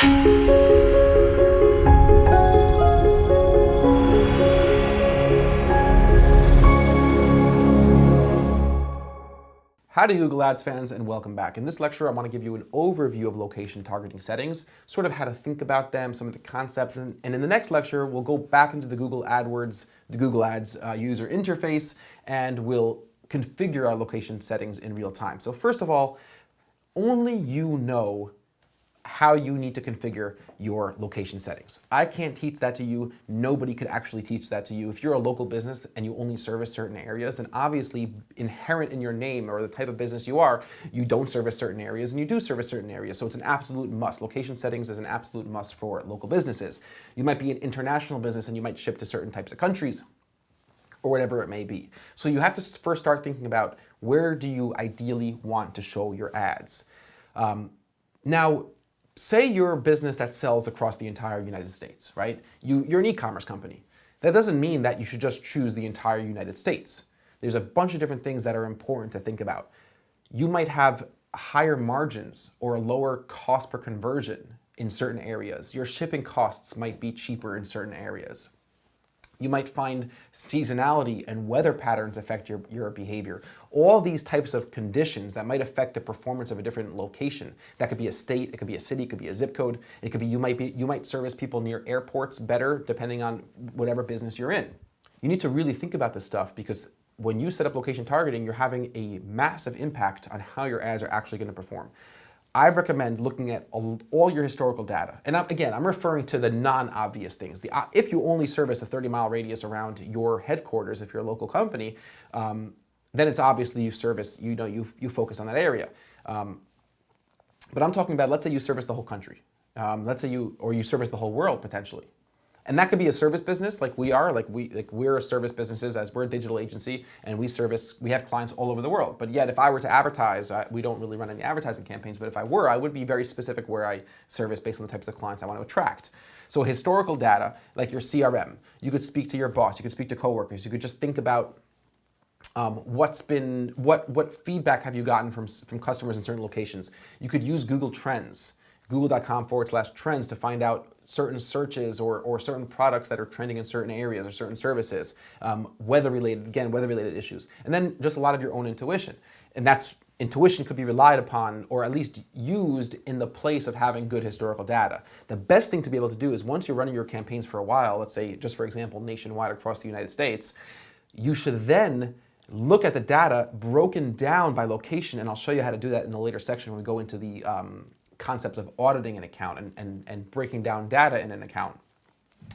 Howdy Google Ads fans, and welcome back. In this lecture, I want to give you an overview of location targeting settings, sort of how to think about them, some of the concepts, and in the next lecture, we'll go back into the Google Ads user interface, and we'll configure our location settings in real time. So first of all, only you know how you need to configure your location settings. I can't teach that to you. Nobody could actually teach that to you. If you're a local business and you only service certain areas, then obviously inherent in your name or the type of business you are, you don't service certain areas and you do service certain areas. So it's an absolute must. Location settings is an absolute must for local businesses. You might be an international business and you might ship to certain types of countries or whatever it may be. So you have to first start thinking about where do you ideally want to show your ads. Now, say you're a business that sells across the entire United States, right? You're an e-commerce company. That doesn't mean that you should just choose the entire United States. There's a bunch of different things that are important to think about. You might have higher margins or a lower cost per conversion in certain areas. Your shipping costs might be cheaper in certain areas. You might find seasonality and weather patterns affect your behavior. All these types of conditions that might affect the performance of a different location. That could be a state, it could be a city, it could be a zip code. It could be you might service people near airports better depending on whatever business you're in. You need to really think about this stuff because when you set up location targeting, you're having a massive impact on how your ads are actually going to perform. I recommend looking at all your historical data. And I'm referring to the non-obvious things. If you only service a 30-mile radius around your headquarters, if you're a local company, then it's obviously you focus on that area. But I'm talking about, let's say you service the whole country. Let's say you service the whole world potentially. And that could be a service business like we are, we're a service businesses as we're a digital agency and we have clients all over the world. But yet if I were to advertise, we don't really run any advertising campaigns, but if I were, I would be very specific where I service based on the types of clients I want to attract. So historical data, like your CRM, you could speak to your boss, you could speak to coworkers, you could just think about what feedback have you gotten from customers in certain locations. You could use Google Trends, google.com/trends to find out certain searches or certain products that are trending in certain areas or certain services, weather-related issues. And then just a lot of your own intuition. And intuition could be relied upon or at least used in the place of having good historical data. The best thing to be able to do is once you're running your campaigns for a while, let's say just for example, nationwide across the United States, you should then look at the data broken down by location, and I'll show you how to do that in a later section when we go into the concepts of auditing an account and breaking down data in an account.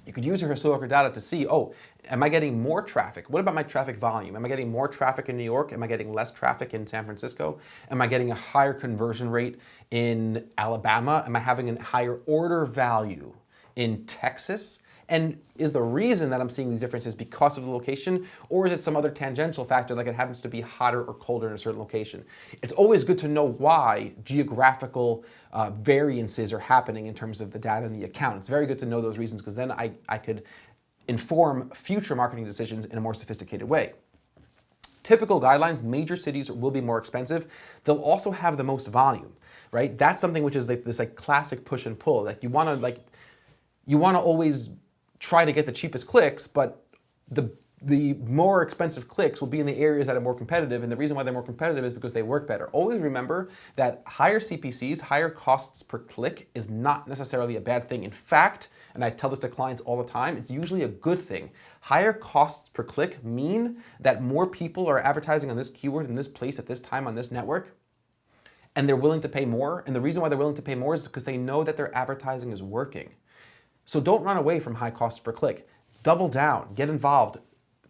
You could use your historical data to see, oh, am I getting more traffic? What about my traffic volume? Am I getting more traffic in New York? Am I getting less traffic in San Francisco? Am I getting a higher conversion rate in Alabama? Am I having a higher order value in Texas? And is the reason that I'm seeing these differences because of the location, or is it some other tangential factor like it happens to be hotter or colder in a certain location? It's always good to know why geographical variances are happening in terms of the data in the account. It's very good to know those reasons because then I could inform future marketing decisions in a more sophisticated way. Typical guidelines, major cities will be more expensive. They'll also have the most volume, right? That's something which is like this classic push and pull. Like you want to always try to get the cheapest clicks, but the more expensive clicks will be in the areas that are more competitive, and the reason why they're more competitive is because they work better. Always remember that higher CPCs, higher costs per click, is not necessarily a bad thing. In fact, and I tell this to clients all the time, it's usually a good thing. Higher costs per click mean that more people are advertising on this keyword in this place at this time on this network, and they're willing to pay more. And the reason why they're willing to pay more is because they know that their advertising is working. So don't run away from high costs per click. Double down, get involved,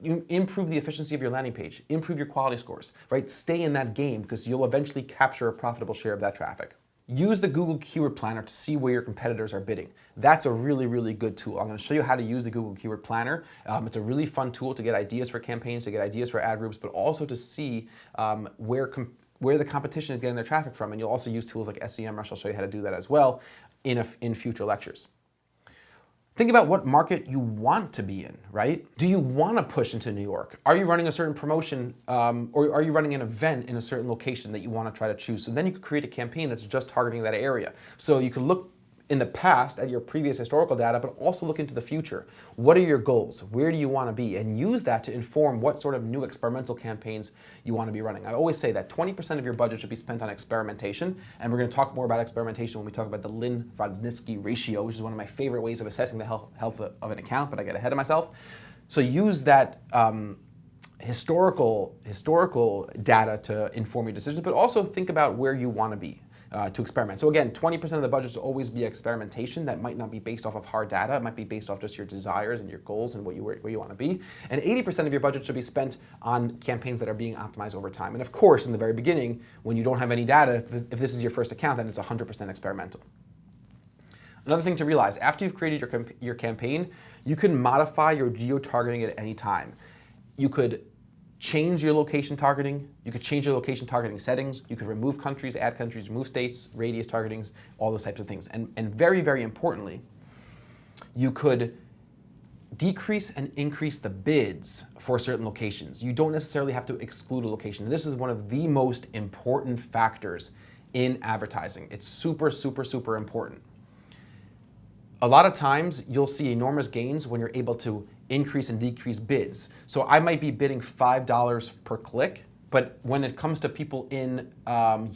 improve the efficiency of your landing page, improve your quality scores, right? Stay in that game because you'll eventually capture a profitable share of that traffic. Use the Google Keyword Planner to see where your competitors are bidding. That's a really, really good tool. I'm going to show you how to use the Google Keyword Planner. It's a really fun tool to get ideas for campaigns, to get ideas for ad groups, but also to see where the competition is getting their traffic from. And you'll also use tools like SEMrush. I'll show you how to do that as well in future lectures. Think about what market you want to be in, right? Do you want to push into New York? Are you running a certain promotion or are you running an event in a certain location that you want to try to choose? So then you could create a campaign that's just targeting that area. So you could look in the past at your previous historical data, but also look into the future. What are your goals? Where do you want to be? And use that to inform what sort of new experimental campaigns you want to be running. I always say that 20% of your budget should be spent on experimentation, and we're going to talk more about experimentation when we talk about the Lynn-Wrodzinski ratio, which is one of my favorite ways of assessing the health of an account, but I get ahead of myself. So use that historical data to inform your decisions, but also think about where you want to be. To experiment. So again, 20% of the budget should always be experimentation. That might not be based off of hard data. It might be based off just your desires and your goals and where you want to be. And 80% of your budget should be spent on campaigns that are being optimized over time. And of course, in the very beginning, when you don't have any data, if this is your first account, then it's 100% experimental. Another thing to realize, after you've created your campaign, you can modify your geo-targeting at any time. You could change your location targeting, you could change your location targeting settings, you could remove countries, add countries, remove states, radius targetings, all those types of things. And very, very importantly, you could decrease and increase the bids for certain locations. You don't necessarily have to exclude a location. And this is one of the most important factors in advertising. It's super, super, super important. A lot of times you'll see enormous gains when you're able to increase and decrease bids. So I might be bidding $5 per click, but when it comes to people in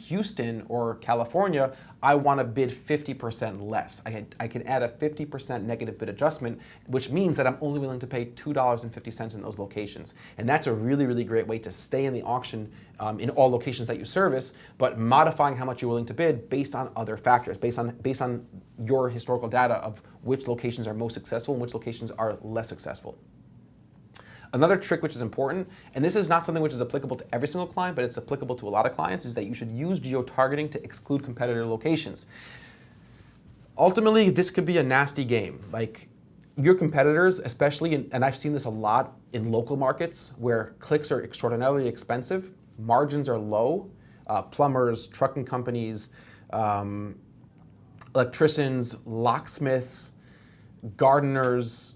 Houston or California, I want to bid 50% less. I can add a 50% negative bid adjustment, which means that I'm only willing to pay $2.50 in those locations. And that's a really, really great way to stay in the auction in all locations that you service, but modifying how much you're willing to bid based on other factors, based on your historical data of which locations are most successful and which locations are less successful. Another trick which is important, and this is not something which is applicable to every single client, but it's applicable to a lot of clients, is that you should use geo-targeting to exclude competitor locations. Ultimately, this could be a nasty game. Like, your competitors, especially, and I've seen this a lot in local markets where clicks are extraordinarily expensive, margins are low, plumbers, trucking companies, electricians, locksmiths, gardeners,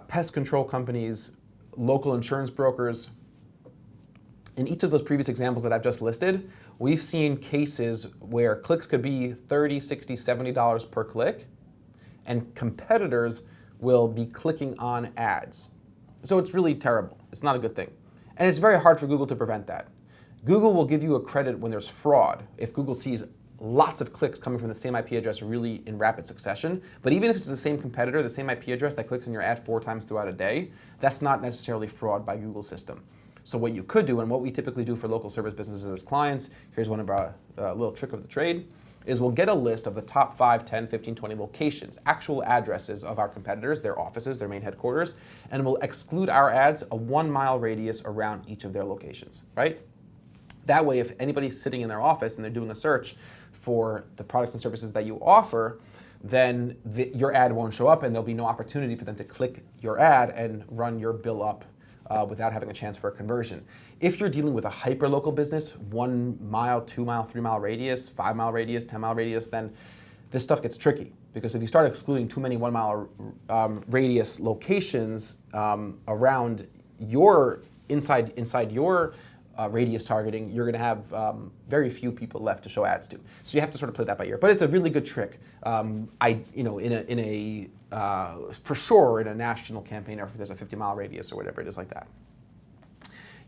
pest control companies, local insurance brokers. In each of those previous examples that I've just listed, we've seen cases where clicks could be $30, $60, $70 per click, and competitors will be clicking on ads. So it's really terrible. It's not a good thing. And it's very hard for Google to prevent that. Google will give you a credit when there's fraud if Google sees lots of clicks coming from the same IP address really in rapid succession. But even if it's the same competitor, the same IP address that clicks on your ad 4 times throughout a day, that's not necessarily fraud by Google's system. So what you could do, and what we typically do for local service businesses as clients, here's one of our little trick of the trade, is we'll get a list of the top 5, 10, 15, 20 locations, actual addresses of our competitors, their offices, their main headquarters, and we'll exclude our ads a 1-mile radius around each of their locations, right? That way, if anybody's sitting in their office and they're doing a search for the products and services that you offer, then your ad won't show up and there'll be no opportunity for them to click your ad and run your bill up without having a chance for a conversion. If you're dealing with a hyper-local business, 1 mile, 2 mile, 3 mile radius, 5 mile radius, 10 mile radius, then this stuff gets tricky. Because if you start excluding too many 1 mile radius locations around your, inside your radius targeting, you're going to have very few people left to show ads to. So you have to sort of play that by ear. But it's a really good trick. For sure in a national campaign, or if there's a 50-mile radius or whatever it is like that.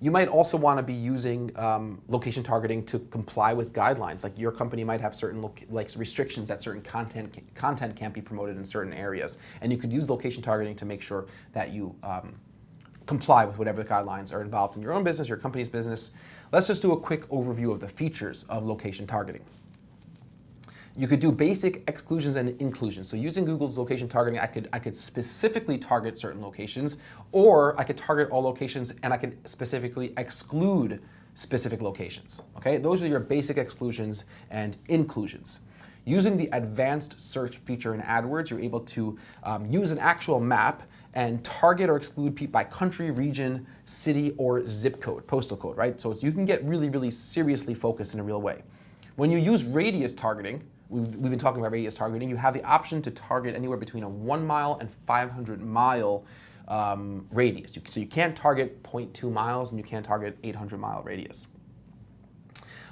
You might also want to be using location targeting to comply with guidelines. Like your company might have certain restrictions that certain content can't be promoted in certain areas, and you could use location targeting to make sure that you comply with whatever the guidelines are involved in your own business, your company's business. Let's just do a quick overview of the features of location targeting. You could do basic exclusions and inclusions. So using Google's location targeting, I could specifically target certain locations, or I could target all locations and I could specifically exclude specific locations. Okay, those are your basic exclusions and inclusions. Using the advanced search feature in AdWords, you're able to use an actual map and target or exclude people by country, region, city, or zip code, postal code, right? So you can get really, really seriously focused in a real way. When you use radius targeting, we've been talking about radius targeting, you have the option to target anywhere between a 1 mile and 500 mile radius. So you can't target 0.2 miles and you can't target 800 mile radius.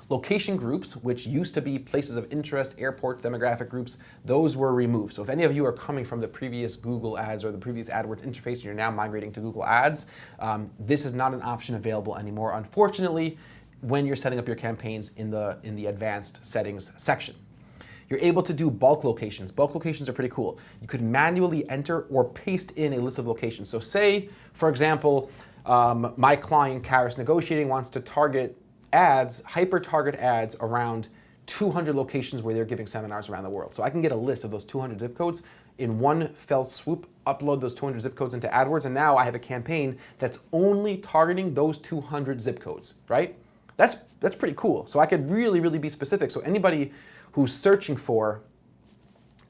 Location groups, which used to be places of interest, airports, demographic groups, those were removed. So if any of you are coming from the previous Google Ads or the previous AdWords interface and you're now migrating to Google Ads, this is not an option available anymore, unfortunately, when you're setting up your campaigns in the advanced settings section. You're able to do bulk locations. Bulk locations are pretty cool. You could manually enter or paste in a list of locations. So say, for example, my client, Karis Negotiating, wants to target ads, hyper-target ads around 200 locations where they're giving seminars around the world. So I can get a list of those 200 zip codes in one fell swoop, upload those 200 zip codes into AdWords, and now I have a campaign that's only targeting those 200 zip codes, right? That's pretty cool. So I could really, really be specific. So anybody who's searching for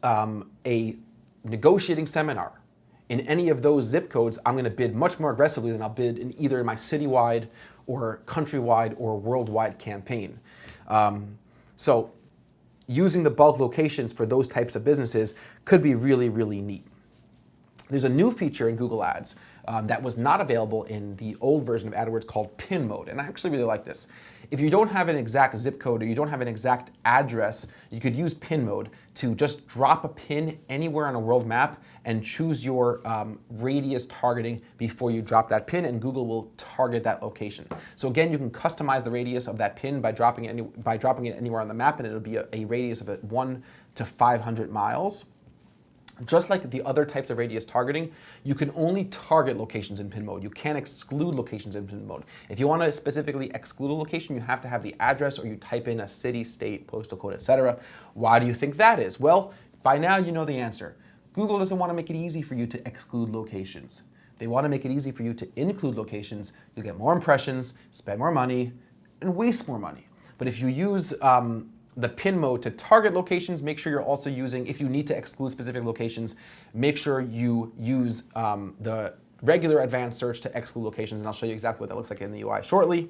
a negotiating seminar in any of those zip codes, I'm going to bid much more aggressively than I'll bid in either my citywide or countrywide or worldwide campaign. So using the bulk locations for those types of businesses could be really, really neat. There's a new feature in Google Ads that was not available in the old version of AdWords called pin mode, and I actually really like this. If you don't have an exact zip code or you don't have an exact address, you could use pin mode to just drop a pin anywhere on a world map and choose your radius targeting before you drop that pin, and Google will target that location. So again, you can customize the radius of that pin by dropping it anywhere on the map, and it'll be a radius of 1 to 500 miles. Just like the other types of radius targeting, you can only target locations in pin mode. You can't exclude locations in pin mode. If you want to specifically exclude a location, you have to have the address or you type in a city, state, postal code, etc. Why do you think that is? Well, by now you know the answer. Google doesn't want to make it easy for you to exclude locations. They want to make it easy for you to include locations. You'll get more impressions, spend more money, and waste more money. But if you use the pin mode to target locations, make sure you're also using, if you need to exclude specific locations, make sure you use the regular advanced search to exclude locations, and I'll show you exactly what that looks like in the UI shortly.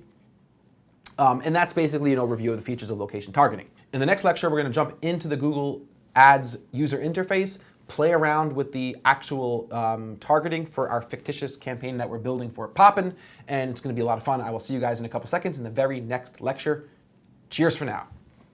And that's basically an overview of the features of location targeting. In the next lecture, we're going to jump into the Google Ads user interface, play around with the actual targeting for our fictitious campaign that we're building for Poppin', and it's going to be a lot of fun. I will see you guys in a couple seconds in the very next lecture. Cheers for now.